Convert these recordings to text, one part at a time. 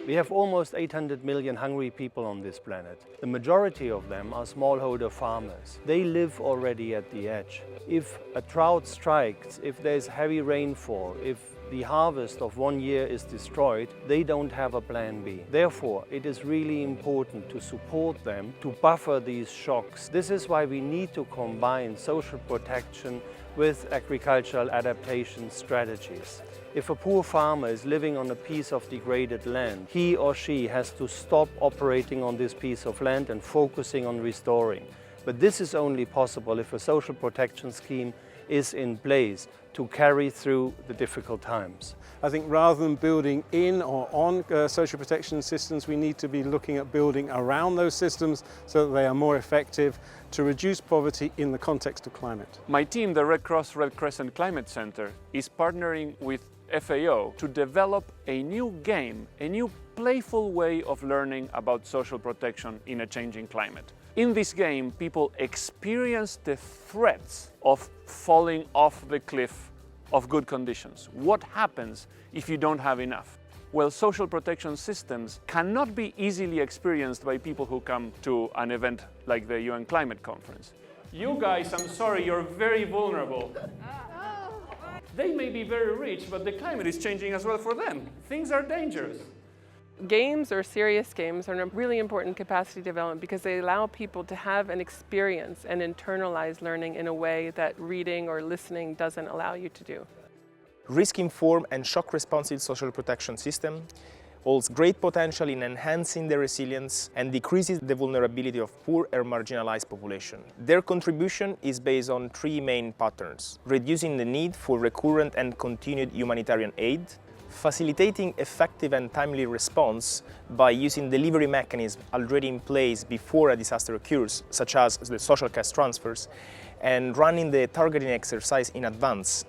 We have almost 800 million hungry people on this planet. The majority of them are smallholder farmers. They live already at the edge. If a drought strikes, if there's heavy rainfall, if the harvest of one year is destroyed, they don't have a plan B. Therefore, it is really important to support them to buffer these shocks. This is why we need to combine social protection with agricultural adaptation strategies. If a poor farmer is living on a piece of degraded land, he or she has to stop operating on this piece of land and focusing on restoring. But this is only possible if a social protection scheme is in place to carry through the difficult times. I think rather than building in or on social protection systems, we need to be looking at building around those systems so that they are more effective to reduce poverty in the context of climate. My team, the Red Cross Red Crescent Climate Center, is partnering with FAO to develop a new game, a new playful way of learning about social protection in a changing climate. In this game, people experience the threats of falling off the cliff of good conditions. What happens if you don't have enough? Well, social protection systems cannot be easily experienced by people who come to an event like the UN Climate Conference. You guys, I'm sorry, you're very vulnerable. They may be very rich, but the climate is changing as well for them. Things are dangerous. Games, or serious games, are a really important capacity development because they allow people to have an experience and internalize learning in a way that reading or listening doesn't allow you to do. Risk-informed and shock-responsive social protection system holds great potential in enhancing the resilience and decreases the vulnerability of poor or marginalized population. Their contribution is based on three main patterns: reducing the need for recurrent and continued humanitarian aid, facilitating effective and timely response by using delivery mechanisms already in place before a disaster occurs, such as the social cash transfers, and running the targeting exercise in advance,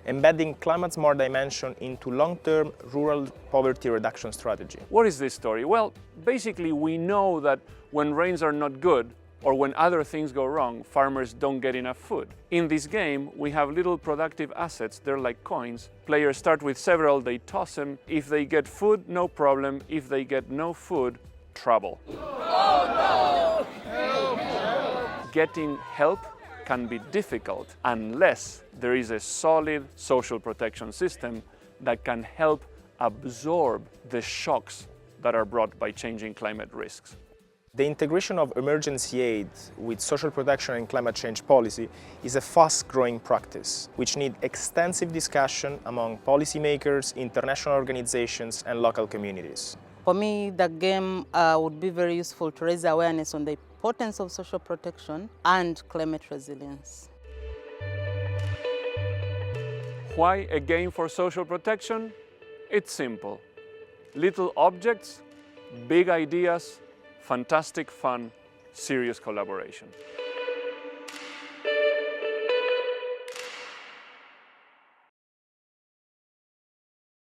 embedding climate-smart dimension into long-term rural poverty reduction strategy. What is this story? Well, basically we know that when rains are not good, or when other things go wrong, farmers don't get enough food. In this game, we have little productive assets, they're like coins. Players start with several, they toss them. If they get food, no problem. If they get no food, trouble. Oh, no! Help! Getting help can be difficult unless there is a solid social protection system that can help absorb the shocks that are brought by changing climate risks. The integration of emergency aid with social protection and climate change policy is a fast-growing practice, which needs extensive discussion among policymakers, international organizations, and local communities. For me, the game would be very useful to raise awareness on the importance of social protection and climate resilience. Why a game for social protection? It's simple. Little objects, big ideas, fantastic fun, serious collaboration.